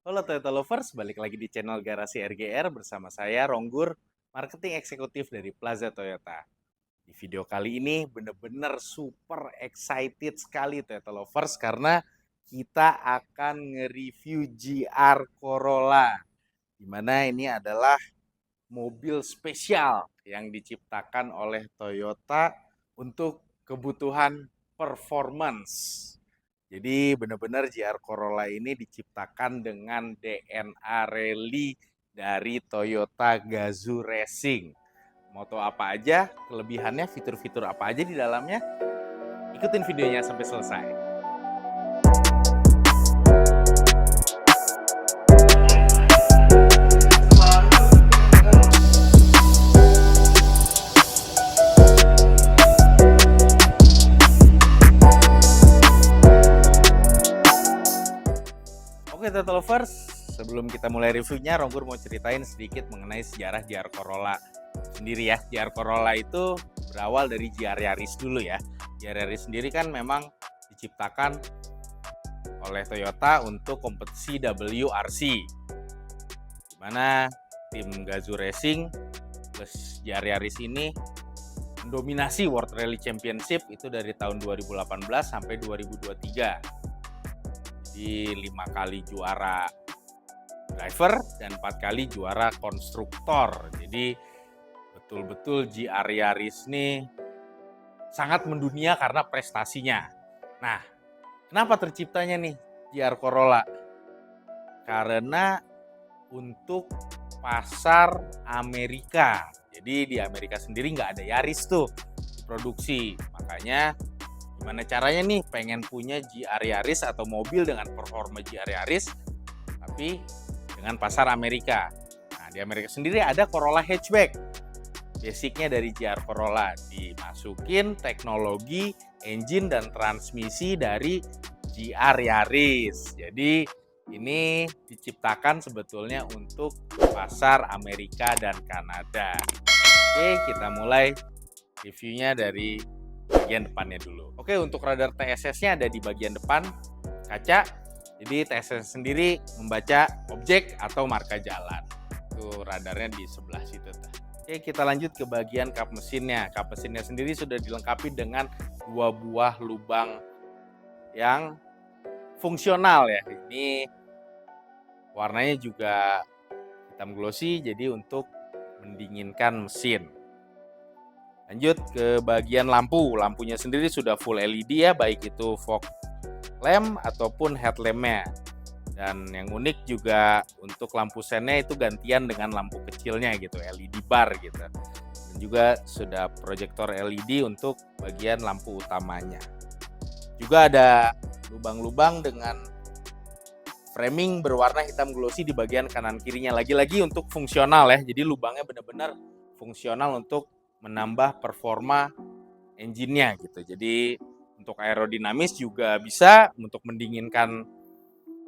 Halo Toyota Lovers, balik lagi di channel Garasi RGR bersama saya Ronggur, marketing eksekutif dari Plaza Toyota. Di video kali ini bener-bener super excited sekali Toyota Lovers karena kita akan nge-review GR Corolla. Dimana ini adalah mobil spesial yang diciptakan oleh Toyota untuk kebutuhan performance. Jadi benar-benar GR Corolla ini diciptakan dengan DNA rally dari Toyota Gazoo Racing. Moto apa aja, kelebihannya, fitur-fitur apa aja di dalamnya? Ikutin videonya sampai selesai. Oke Toyota Lovers, sebelum kita mulai reviewnya, Ronggur mau ceritain sedikit mengenai sejarah GR Corolla sendiri ya. GR Corolla itu berawal dari GR Yaris dulu ya. GR Yaris sendiri kan memang diciptakan oleh Toyota untuk kompetisi WRC, dimana tim Gazoo Racing plus GR Yaris ini mendominasi World Rally Championship itu dari tahun 2018 sampai 2023. Di 5 kali juara driver dan 4 kali juara konstruktor. Jadi betul-betul GR Yaris ini sangat mendunia karena prestasinya. Nah, kenapa terciptanya nih GR Corolla? Karena untuk pasar Amerika. Jadi di Amerika sendiri nggak ada Yaris tuh diproduksi. Makanya gimana caranya nih pengen punya GR Yaris atau mobil dengan performa GR Yaris tapi dengan pasar Amerika. Nah, di Amerika sendiri ada Corolla hatchback. Basicnya dari GR Corolla dimasukin teknologi engine dan transmisi dari GR Yaris. Jadi ini diciptakan sebetulnya untuk pasar Amerika dan Kanada. Oke, kita mulai reviewnya dari bagian depannya dulu. Oke, untuk radar TSS-nya ada di bagian depan kaca. Jadi TSS sendiri membaca objek atau marka jalan. Itu radarnya di sebelah situ. Oke, kita lanjut ke bagian kap mesinnya. Kap mesinnya sendiri sudah dilengkapi dengan 2 buah lubang yang fungsional ya. Ini warnanya juga hitam glossy, jadi untuk mendinginkan mesin. Lanjut ke bagian lampu. Lampunya sendiri sudah full LED ya, baik itu fog lamp ataupun headlampnya. Dan yang unik juga untuk lampu sennya itu gantian dengan lampu kecilnya gitu, LED bar gitu. Dan juga sudah proyektor LED untuk bagian lampu utamanya. Juga ada lubang-lubang dengan framing berwarna hitam glossy di bagian kanan kirinya. Lagi-lagi untuk fungsional ya, jadi lubangnya benar-benar fungsional untuk menambah performa engine-nya gitu. Jadi untuk aerodinamis juga bisa, untuk mendinginkan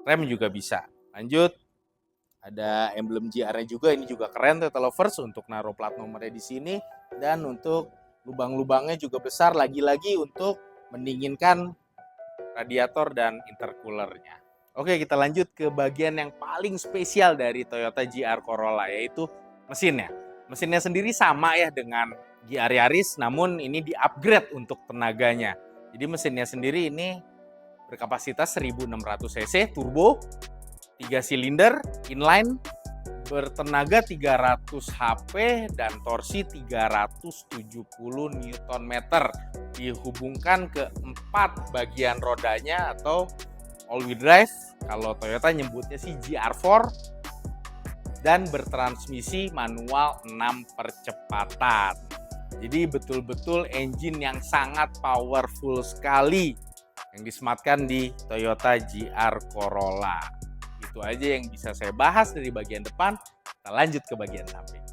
rem juga bisa. Lanjut, ada emblem GR-nya juga, ini juga keren Toyota Lovers untuk naruh plat nomornya di sini, dan untuk lubang-lubangnya juga besar, lagi-lagi untuk mendinginkan radiator dan intercoolernya. Oke, kita lanjut ke bagian yang paling spesial dari Toyota GR Corolla, yaitu mesinnya. Mesinnya sendiri sama ya dengan GR Yaris, namun ini di-upgrade untuk tenaganya. Jadi mesinnya sendiri ini berkapasitas 1600 cc, turbo, 3 silinder, inline, bertenaga 300 HP dan torsi 370 Nm. Dihubungkan ke 4 bagian rodanya atau all-wheel drive, kalau Toyota nyebutnya sih GR4, dan bertransmisi manual 6 percepatan. Jadi betul-betul engine yang sangat powerful sekali yang disematkan di Toyota GR Corolla. Itu aja yang bisa saya bahas dari bagian depan. Kita lanjut ke bagian samping.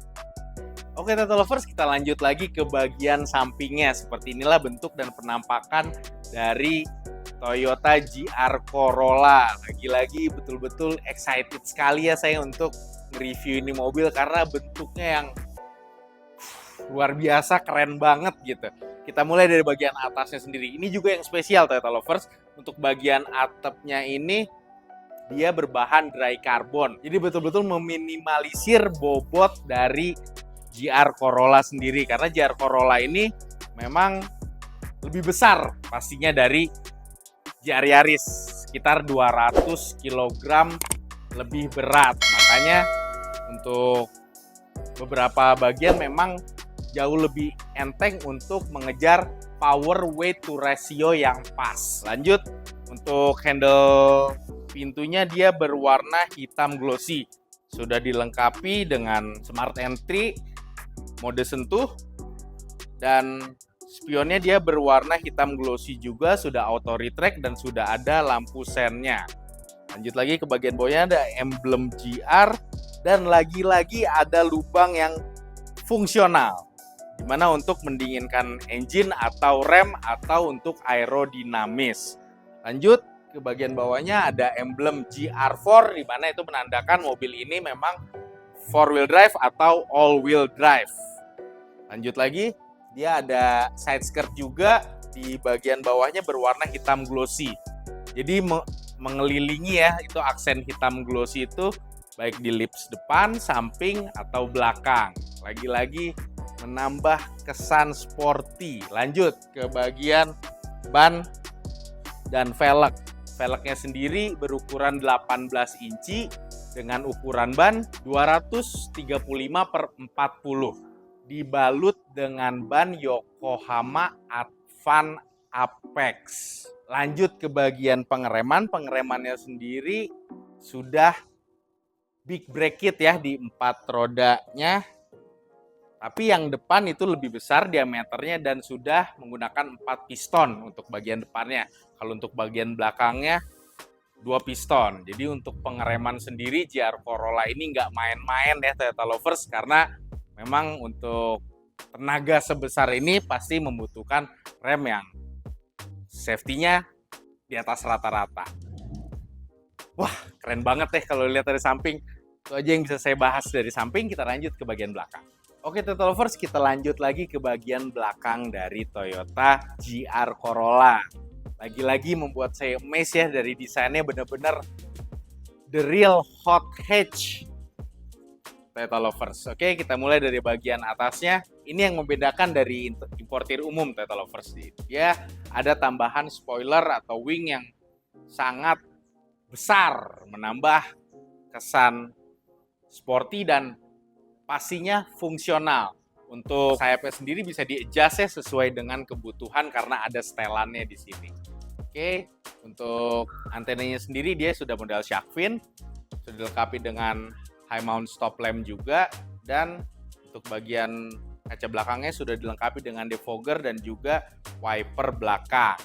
Oke Toyota Lovers, kita lanjut lagi ke bagian sampingnya. Seperti inilah bentuk dan penampakan dari Toyota GR Corolla. Lagi-lagi betul-betul excited sekali ya saya untuk review ini mobil karena bentuknya yang luar biasa, keren banget gitu. Kita mulai dari bagian atasnya sendiri. Ini juga yang spesial Toyota Lovers. Untuk bagian atapnya ini dia berbahan dry carbon. Jadi betul-betul meminimalisir bobot dari GR Corolla sendiri, karena GR Corolla ini memang lebih besar pastinya dari GR Yaris, sekitar 200 kg lebih berat. Makanya untuk beberapa bagian memang jauh lebih enteng untuk mengejar power weight to ratio yang pas. Lanjut, untuk handle pintunya dia berwarna hitam glossy. Sudah dilengkapi dengan smart entry, mode sentuh, dan spionnya dia berwarna hitam glossy juga, sudah auto retract dan sudah ada lampu sennya. Lanjut lagi ke bagian bawahnya, ada emblem GR dan lagi-lagi ada lubang yang fungsional, dimana untuk mendinginkan engine atau rem atau untuk aerodinamis. Lanjut ke bagian bawahnya ada emblem GR4, dimana itu menandakan mobil ini memang 4-wheel drive atau all-wheel drive. Lanjut lagi, dia ada side skirt juga, di bagian bawahnya berwarna hitam glossy. Jadi mengelilingi ya, itu aksen hitam glossy itu baik di lips depan, samping, atau belakang. Lagi-lagi menambah kesan sporty. Lanjut ke bagian ban dan velg. Velgnya sendiri berukuran 18 inci dengan ukuran ban 235/40. Dibalut dengan ban Yokohama Advan Apex. Lanjut ke bagian pengereman. Pengeremannya sendiri sudah big brake kit ya di 4 rodanya, tapi yang depan itu lebih besar diameternya dan sudah menggunakan 4 piston untuk bagian depannya. Kalau untuk bagian belakangnya 2 piston. Jadi untuk pengereman sendiri GR Corolla ini nggak main-main ya Toyota Lovers, karena memang untuk tenaga sebesar ini pasti membutuhkan rem yang safety-nya di atas rata-rata. Wah, keren banget deh kalau lihat dari samping. Itu aja yang bisa saya bahas dari samping. Kita lanjut ke bagian belakang. Oke Toyota Lovers, kita lanjut lagi ke bagian belakang dari Toyota GR Corolla. Lagi-lagi membuat saya amazed ya, dari desainnya benar-benar the real hot hatch Toyota Lovers. Oke, kita mulai dari bagian atasnya. Ini yang membedakan dari importir umum Toyota Lovers. Dia ada tambahan spoiler atau wing yang sangat besar, menambah kesan sporty dan pastinya fungsional. Untuk sayapnya sendiri bisa di-adjust ya sesuai dengan kebutuhan karena ada setelannya di sini. Oke, untuk antenanya sendiri dia sudah model shark fin, sudah dilengkapi dengan high mount stop lamp juga, dan untuk bagian kaca belakangnya sudah dilengkapi dengan defogger dan juga wiper belakang.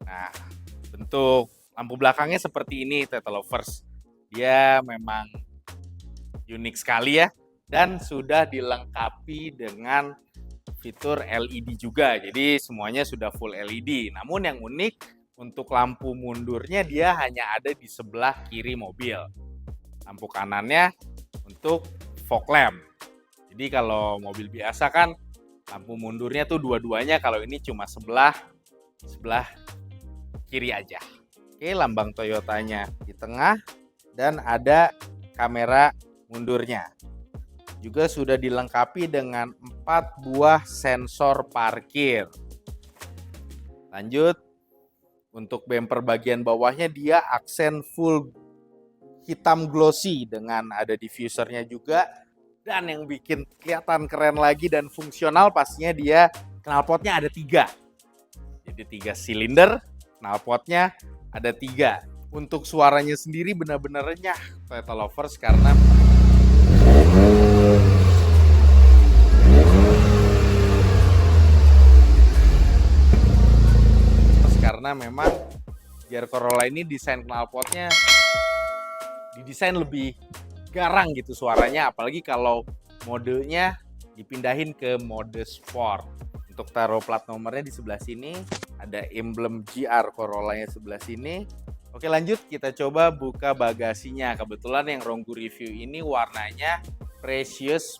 Nah, bentuk lampu belakangnya seperti ini Toyota Lovers. Dia memang unik sekali ya, dan sudah dilengkapi dengan fitur LED juga. Jadi semuanya sudah full LED. Namun yang unik, untuk lampu mundurnya dia hanya ada di sebelah kiri mobil. Lampu kanannya untuk fog lamp. Jadi kalau mobil biasa kan lampu mundurnya tuh dua-duanya, kalau ini cuma sebelah kiri aja. Oke, lambang Toyotanya di tengah dan ada kamera mundurnya. Juga sudah dilengkapi dengan 4 buah sensor parkir. Lanjut, untuk bumper bagian bawahnya dia aksen full hitam glossy dengan ada diffusernya juga. Dan yang bikin kelihatan keren lagi dan fungsional pastinya dia knalpotnya ada 3. Jadi 3 silinder, knalpotnya ada 3. Untuk suaranya sendiri benar-benar renyah Toyota Lovers karena memang GR Corolla ini desain knalpotnya didesain lebih garang gitu suaranya, apalagi kalau modenya dipindahin ke mode sport. Untuk taruh plat nomornya di sebelah sini, ada emblem GR Corolla-nya sebelah sini. Oke, lanjut kita coba buka bagasinya. Kebetulan yang Ronggu review ini warnanya precious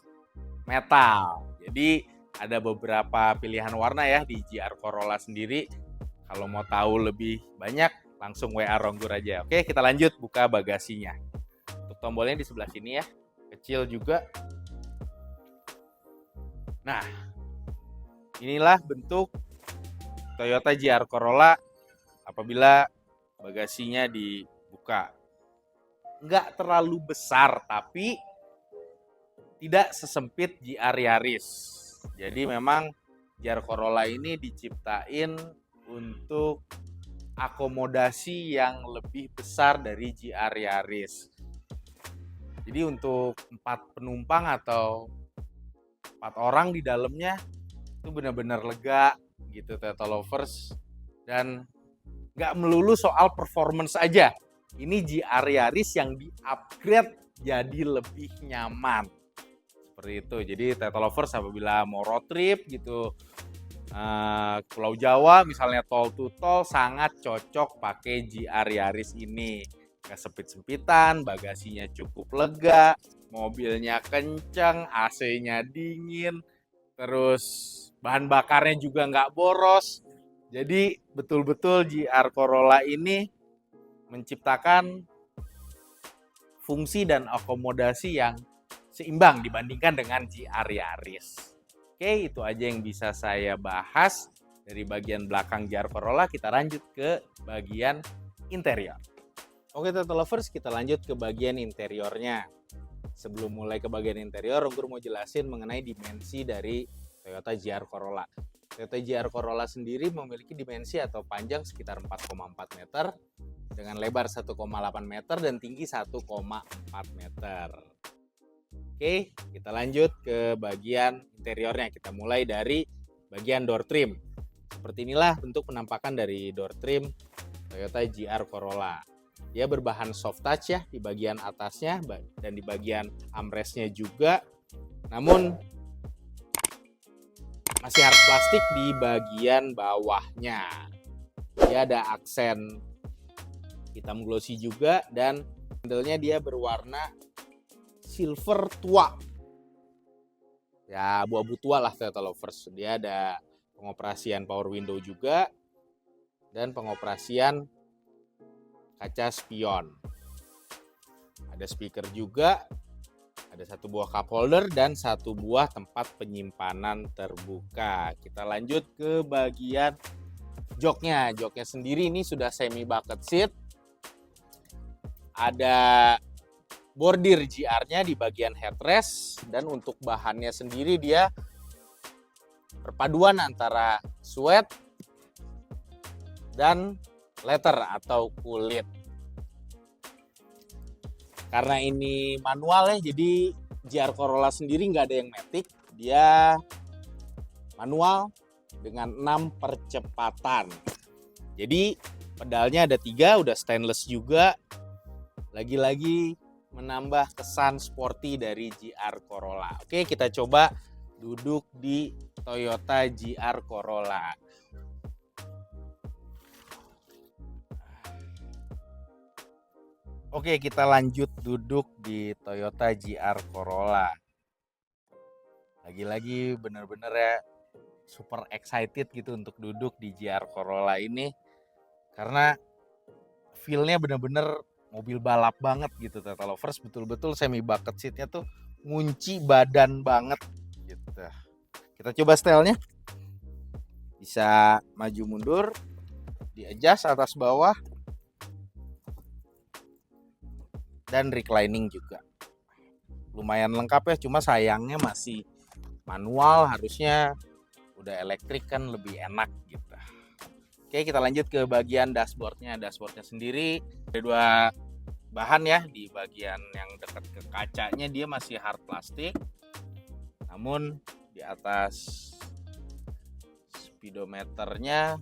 metal. Jadi ada beberapa pilihan warna ya di GR Corolla sendiri. Kalau mau tahu lebih banyak, langsung WA Ronggur aja. Oke, kita lanjut buka bagasinya. Untuk tombolnya di sebelah sini ya, kecil juga. Nah, inilah bentuk Toyota JR Corolla apabila bagasinya dibuka. Nggak terlalu besar, tapi tidak sesempit JR Yaris. Jadi memang JR Corolla ini diciptain untuk akomodasi yang lebih besar dari JR Yaris. Jadi untuk 4 penumpang atau 4 orang di dalamnya itu benar-benar lega gitu Toyota Lovers, dan nggak melulu soal performance aja. Ini JR Yaris yang di-upgrade jadi lebih nyaman. Seperti itu. Jadi Toyota Lovers apabila mau road trip gitu, Pulau Jawa misalnya tol to tol, sangat cocok pakai JR Yaris ini. Nggak sempit-sempitan, bagasinya cukup lega, mobilnya kencang, AC-nya dingin, terus bahan bakarnya juga nggak boros. Jadi betul-betul JR Corolla ini menciptakan fungsi dan akomodasi yang seimbang dibandingkan dengan JR Yaris. Oke, itu aja yang bisa saya bahas dari bagian belakang JR Corolla. Kita lanjut ke bagian interior. Oke, Toyota Lovers, kita lanjut ke bagian interiornya. Sebelum mulai ke bagian interior, Ronggur mau jelasin mengenai dimensi dari Toyota JR Corolla. Toyota JR Corolla sendiri memiliki dimensi atau panjang sekitar 4,4 meter dengan lebar 1,8 meter dan tinggi 1,4 meter. Oke, kita lanjut ke bagian interiornya. Kita mulai dari bagian door trim. Seperti inilah bentuk penampakan dari door trim Toyota JR Corolla. Dia berbahan soft touch ya di bagian atasnya dan di bagian armrestnya juga. Namun masih hard plastik di bagian bawahnya. Dia ada aksen hitam glossy juga dan handle-nya dia berwarna silver tua. Ya, abu-abu tua lah Toyota Lovers. Dia ada pengoperasian power window juga dan pengoperasian kaca spion. Ada speaker juga, ada satu buah cup holder dan satu buah tempat penyimpanan terbuka. Kita lanjut ke bagian joknya. Joknya sendiri ini sudah semi bucket seat. Ada bordir JR-nya di bagian headrest, dan untuk bahannya sendiri dia perpaduan antara suede dan leather atau kulit. Karena ini manual ya, jadi JR Corolla sendiri nggak ada yang matic, dia manual dengan 6 percepatan. Jadi pedalnya ada 3, udah stainless juga. Lagi-lagi menambah kesan sporty dari JR Corolla. Oke, kita coba duduk di Toyota JR Corolla. Oke, kita lanjut duduk di Toyota JR Corolla. Lagi-lagi bener-bener ya super excited gitu untuk duduk di JR Corolla ini. Karena feel-nya bener-bener mobil balap banget gitu Toyota Lovers. Betul-betul semi bucket seat-nya tuh ngunci badan banget gitu. Kita coba stylenya. Bisa maju mundur, di-adjust atas bawah, dan reclining juga. Lumayan lengkap ya, cuma sayangnya masih manual, harusnya udah elektrik kan lebih enak gitu. Oke, kita lanjut ke bagian dashboardnya. Dashboardnya sendiri ada 2 bahan ya. Di bagian yang dekat ke kacanya dia masih hard plastik, namun di atas speedometernya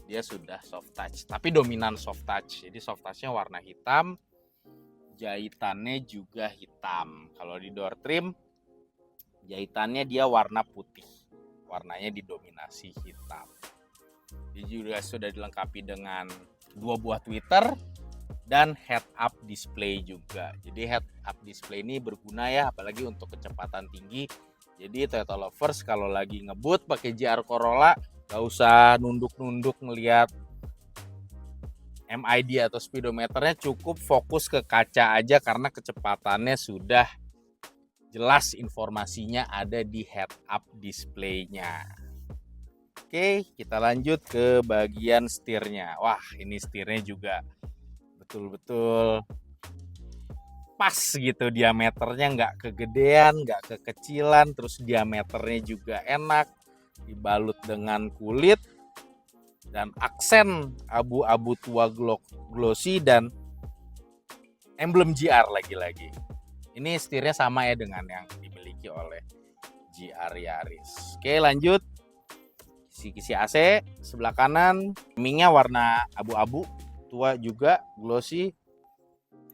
dia sudah soft touch, tapi dominan soft touch. Jadi soft touchnya warna hitam, jahitannya juga hitam. Kalau di door trim jahitannya dia warna putih, warnanya didominasi hitam. Dia juga sudah dilengkapi dengan 2 buah tweeter dan head up display juga. Jadi head up display ini berguna ya, apalagi untuk kecepatan tinggi. Jadi Toyota Lovers kalau lagi ngebut pakai JR Corolla gak usah nunduk-nunduk ngelihat MID atau speedometernya cukup fokus ke kaca aja karena kecepatannya sudah jelas, informasinya ada di head up display-nya. Oke, kita lanjut ke bagian setirnya. Wah, ini setirnya juga betul-betul pas gitu, diameternya nggak kegedean, nggak kekecilan, terus diameternya juga enak, dibalut dengan kulit, dan aksen abu-abu tua glossy dan emblem GR lagi-lagi. Ini setirnya sama ya dengan yang dimiliki oleh GR Yaris. Oke, lanjut. Kisi-kisi AC sebelah kanan, remingnya warna abu-abu tua juga, glossy.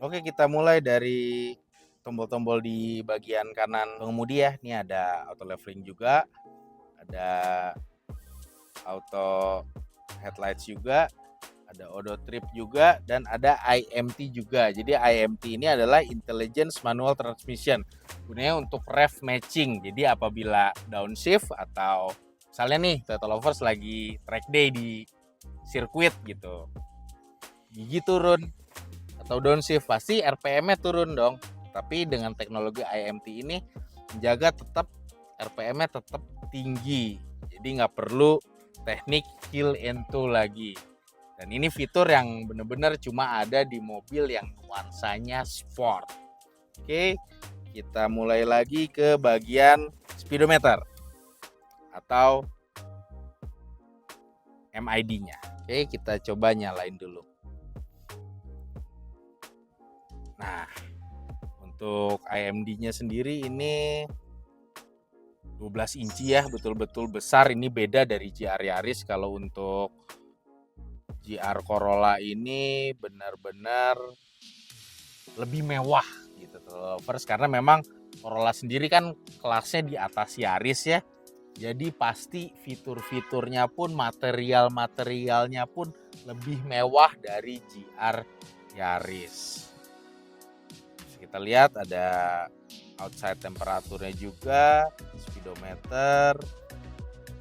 Oke, kita mulai dari tombol-tombol di bagian kanan pengemudi ya. Ini ada auto leveling juga, ada auto headlights juga, ada auto trip juga, dan ada IMT juga. Jadi IMT ini adalah Intelligence Manual Transmission, gunanya untuk rev matching. Jadi apabila downshift atau misalnya nih Toyota Lovers lagi track day di sirkuit gitu, gigi turun atau downshift, pasti RPM-nya turun dong. Tapi dengan teknologi IMT ini menjaga tetap RPM-nya tetap tinggi, jadi nggak perlu teknik hill into lagi. Dan ini fitur yang benar-benar cuma ada di mobil yang nuansanya sport. Oke, kita mulai lagi ke bagian speedometer atau MID-nya. Oke, kita coba nyalain dulu. Nah, untuk IMD-nya sendiri ini 12 inci ya, betul-betul besar. Ini beda dari GR Yaris. Kalau untuk GR Corolla ini benar-benar lebih mewah gitu Lovers, karena memang Corolla sendiri kan kelasnya di atas Yaris ya. Jadi pasti fitur-fiturnya pun, material-materialnya pun lebih mewah dari GR Yaris. Kita lihat ada outside temperaturnya juga, speedometer,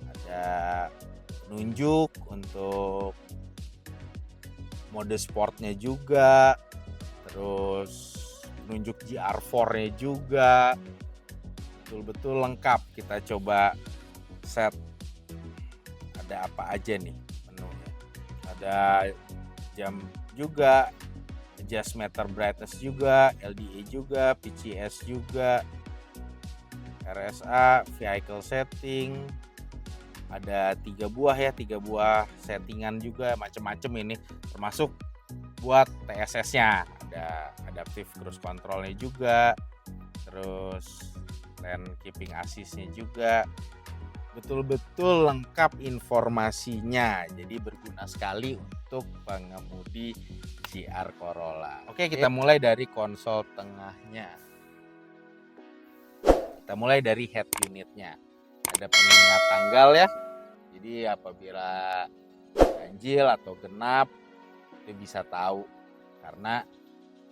ada penunjuk untuk mode sportnya juga, terus penunjuk GR4-nya juga, betul-betul lengkap. Kita coba set, ada apa aja nih menunya. Ada jam juga, adjust meter brightness juga, LDA juga, PCS juga, RSA, vehicle setting, ada 3 buah settingan juga, macam-macam ini, termasuk buat TSS-nya, ada adaptive cruise control-nya juga, terus lane keeping assist-nya juga, betul-betul lengkap informasinya. Jadi berguna sekali untuk pengemudi GR Corolla. Oke, kita mulai dari konsol tengahnya. Kita mulai dari head unitnya. Ada pengingat tanggal ya. Jadi apabila ganjil atau genap itu bisa tahu karena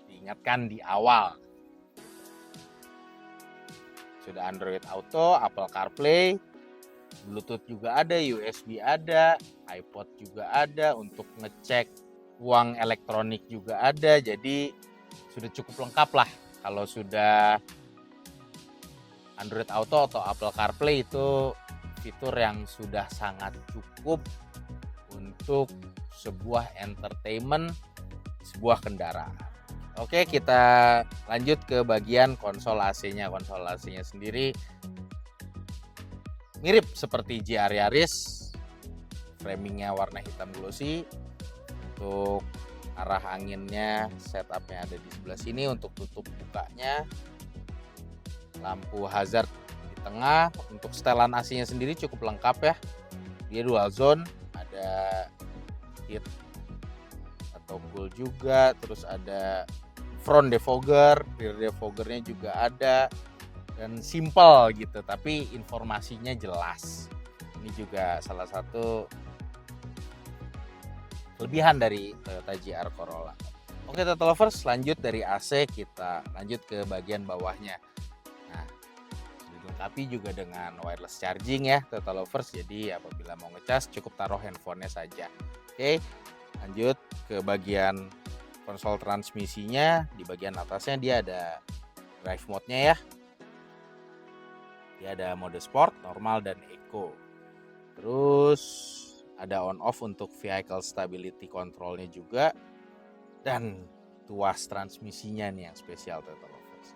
diingatkan di awal. Sudah Android Auto, Apple CarPlay, Bluetooth juga ada, USB ada, iPod juga ada, untuk ngecek uang elektronik juga ada. Jadi sudah cukup lengkap lah. Kalau sudah Android Auto atau Apple CarPlay itu fitur yang sudah sangat cukup untuk sebuah entertainment, sebuah kendaraan. Oke, kita lanjut ke bagian konsol AC-nya. Konsol AC-nya sendiri mirip seperti GR Yaris, framingnya warna hitam glossy. Untuk arah anginnya, setupnya ada di sebelah sini untuk tutup bukanya. Lampu hazard di tengah. Untuk setelan AC-nya sendiri cukup lengkap ya. Dia dual zone, ada heat atau cool juga, terus ada front defogger, rear defoggernya juga ada, dan simple gitu, tapi informasinya jelas. Ini juga salah satu kelebihan dari Toyota GR Corolla. Oke Toyota Lovers, lanjut dari AC kita lanjut ke bagian bawahnya. Nah, dilengkapi juga dengan wireless charging ya Toyota Lovers, jadi apabila mau ngecas cukup taruh handphonenya saja. Oke, Lanjut ke bagian konsol transmisinya, di bagian atasnya dia ada drive mode-nya ya. Dia ada mode sport, normal, dan eco. Terus ada on off untuk vehicle stability control-nya juga. Dan tuas transmisinya nih yang spesial Toyota Lovers.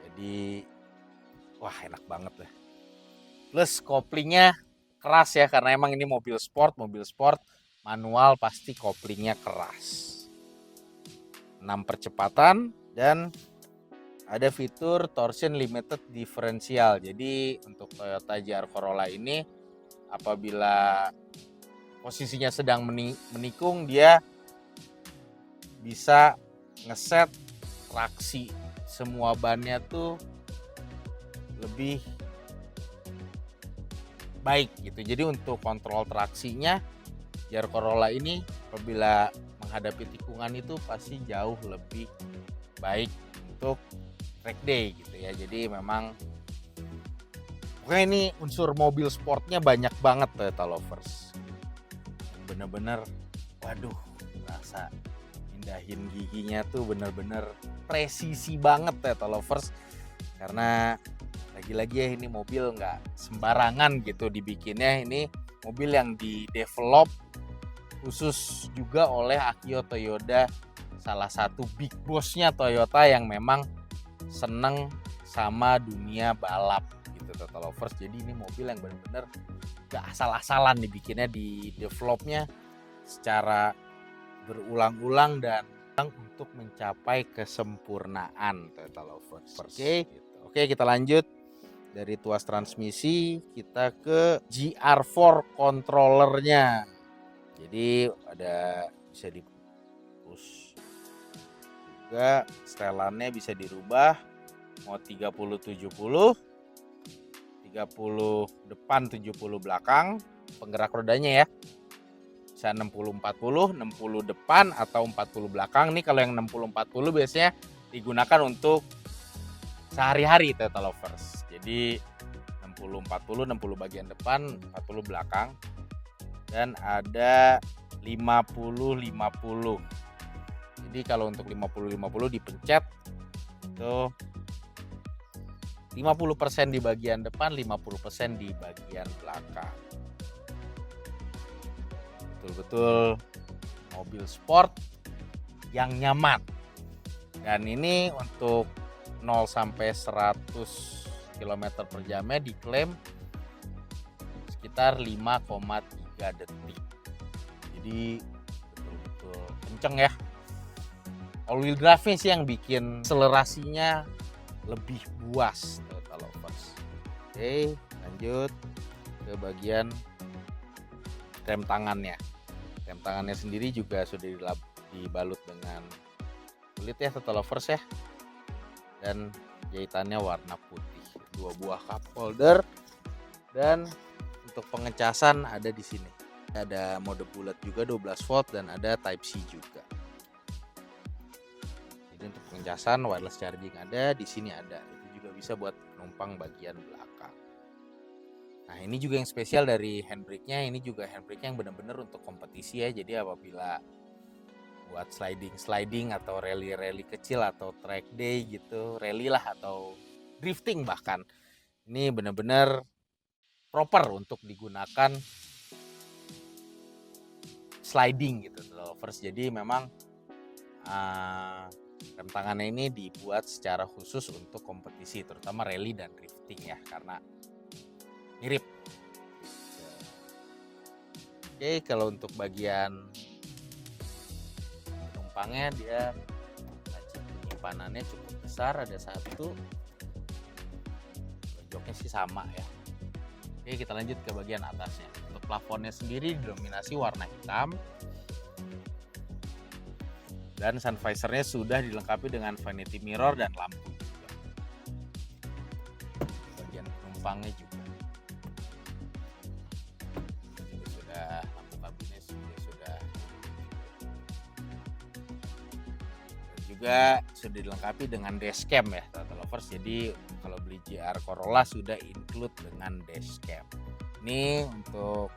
Jadi wah enak banget deh. Plus koplingnya keras ya, karena emang ini mobil sport manual pasti koplingnya keras. 6 percepatan dan ada fitur torsion limited differential. Jadi untuk Toyota JR Corolla ini apabila posisinya sedang menikung, dia bisa ngeset traksi semua bannya tuh lebih baik gitu. Jadi untuk kontrol traksinya JR Corolla ini apabila menghadapi tikungan itu pasti jauh lebih baik untuk track day gitu ya. Jadi memang pokoknya ini unsur mobil sportnya banyak banget Toyota Lovers. Bener-bener waduh, rasa indahin giginya tuh bener-bener presisi banget Toyota Lovers. Karena lagi-lagi ya ini mobil nggak sembarangan gitu dibikinnya. Ini mobil yang di-develop khusus juga oleh Akio Toyoda, salah satu big boss-nya Toyota yang memang seneng sama dunia balap gitu Toyota Lovers. Jadi ini mobil yang benar-benar gak asal-asalan dibikinnya, di-developnya secara berulang-ulang dan untuk mencapai kesempurnaan Toyota Lovers. Oke, kita lanjut dari tuas transmisi kita ke GR4 controllernya. Jadi ada bisa di push juga, setelannya bisa dirubah mau 30-70, 30 depan 70 belakang, penggerak rodanya ya bisa 60-40, 60 depan atau 40 belakang. Nih kalau yang 60-40 biasanya digunakan untuk sehari-hari Toyota Lovers. Jadi 60-40, 60 bagian depan, 40 belakang. Dan ada 50-50. Jadi kalau untuk 50-50 dipencet itu 50% di bagian depan, 50% di bagian belakang. Betul-betul mobil sport yang nyaman. Dan ini untuk 0 sampai 100 km per jamnya diklaim sekitar 5,3 detik. Jadi betul-betul kenceng ya. All wheel drive-nya sih yang bikin akselerasinya lebih buas Toyota Lovers. Oke, lanjut ke bagian rem tangannya. Rem tangannya sendiri juga sudah dibalut dengan kulit ya Toyota Lovers ya. Dan jahitannya warna putih. 2 buah cup holder dan untuk pengecasan ada di sini. Ada mode bulat juga 12 volt dan ada Type C juga. Jadi untuk pengecasan wireless charging ada, di sini ada. Itu juga bisa buat penumpang bagian belakang. Nah, ini juga yang spesial dari handbrake-nya. Ini juga handbrake yang benar-benar untuk kompetisi ya. Jadi apabila buat sliding atau rally kecil atau track day gitu, rally lah atau drifting bahkan. Ini benar-benar proper untuk digunakan sliding gitu Lovers. Jadi memang rem tangannya ini dibuat secara khusus untuk kompetisi, terutama rally dan drifting ya, karena mirip. Oke, kalau untuk bagian penumpangnya dia penyimpanannya cukup besar, ada satu. Joknya sih sama ya. Oke, kita lanjut ke bagian atasnya. Untuk plafonnya sendiri didominasi warna hitam. Dan sun visornya sudah dilengkapi dengan vanity mirror dan lampu juga. Bagian penumpangnya juga sudah, lampu kabinnya sudah. Dan juga juga sudah dilengkapi dengan dashcam ya Toyota Lovers. Jadi kalau beli GR Corolla sudah include dengan dashcam. Ini untuk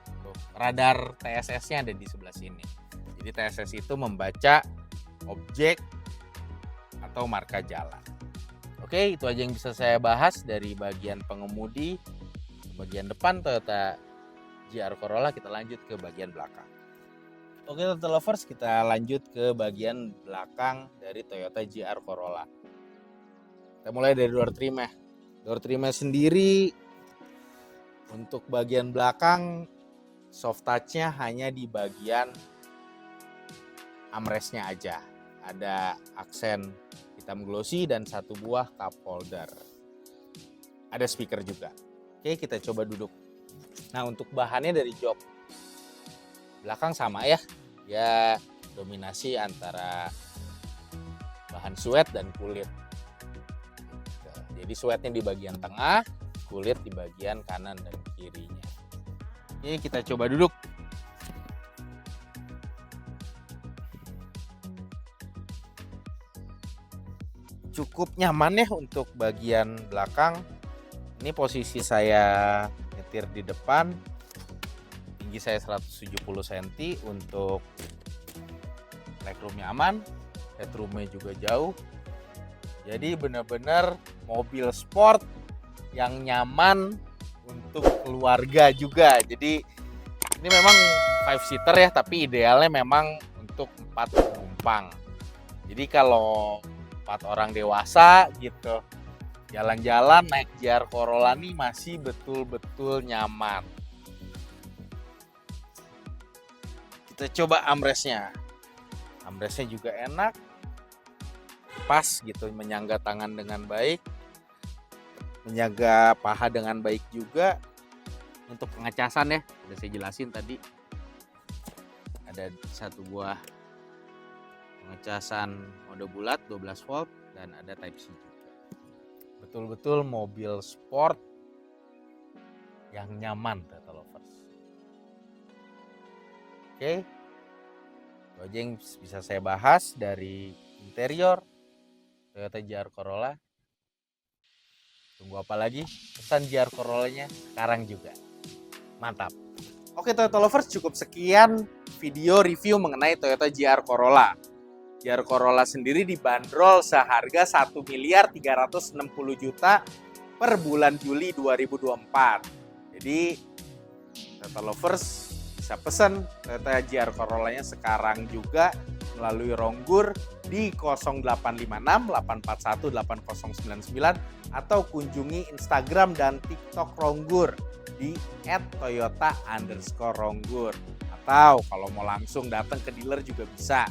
radar TSS-nya ada di sebelah sini. Jadi TSS itu membaca objek atau marka jalan. Oke, itu aja yang bisa saya bahas dari bagian pengemudi. Bagian depan Toyota GR Corolla, kita lanjut ke bagian belakang. Oke Toyota Lovers, kita lanjut ke bagian belakang dari Toyota GR Corolla. Kita mulai dari door trim ya. Door trimnya sendiri untuk bagian belakang soft touch-nya hanya di bagian armrest-nya aja. Ada aksen hitam glossy dan satu buah cup holder. Ada speaker juga. Oke, kita coba duduk. Nah, untuk bahannya dari jok belakang sama ya. Ya dominasi antara bahan suede dan kulit. Jadi suede-nya di bagian tengah, kulit di bagian kanan dan kirinya. Oke, kita coba duduk. Cukup nyaman ya untuk bagian belakang. Ini posisi saya nyetir di depan. Tinggi saya 170 cm. Untuk legroomnya aman, headroomnya juga jauh. Jadi benar-benar mobil sport yang nyaman untuk keluarga juga. Jadi ini memang 5-seater ya, tapi idealnya memang untuk 4 penumpang. Jadi kalau 4 orang dewasa gitu, jalan-jalan naik GR Corolla nih masih betul-betul nyaman. Kita coba armrest-nya. Armrest-nya juga enak, pas gitu, menyangga tangan dengan baik, menyangga paha dengan baik juga. Untuk pengecasan ya, udah saya jelasin tadi, ada satu buah pengecasan mode bulat 12 volt dan ada type C juga. Betul-betul mobil sport yang nyaman Toyota Lovers. Oke, itu aja yang bisa saya bahas dari interior Toyota GR Corolla. Tunggu apa lagi? Pesan GR Corolla-nya sekarang juga. Mantap. Oke Toyota Lovers, cukup sekian video review mengenai Toyota GR Corolla. GR Corolla sendiri dibanderol seharga 1.360.000.000 per bulan Juli 2024. Jadi Toyota Lovers bisa pesan Toyota GR Corolla-nya sekarang juga melalui Ronggur di 0856 841 8099 atau kunjungi Instagram dan TikTok Ronggur di @toyota_ronggur. Atau kalau mau langsung datang ke dealer juga bisa.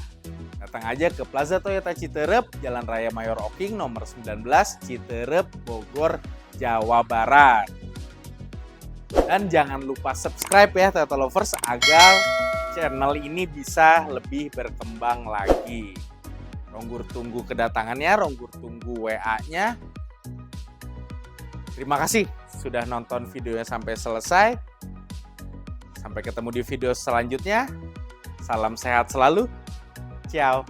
Datang aja ke Plaza Toyota Citerep, Jalan Raya Mayor Oking nomor 19, Citerep, Bogor, Jawa Barat. Dan jangan lupa subscribe ya Toyota Lovers agar channel ini bisa lebih berkembang lagi. Ronggur tunggu kedatangannya, Ronggur tunggu WA-nya. Terima kasih sudah nonton videonya sampai selesai. Sampai ketemu di video selanjutnya. Salam sehat selalu. Ciao.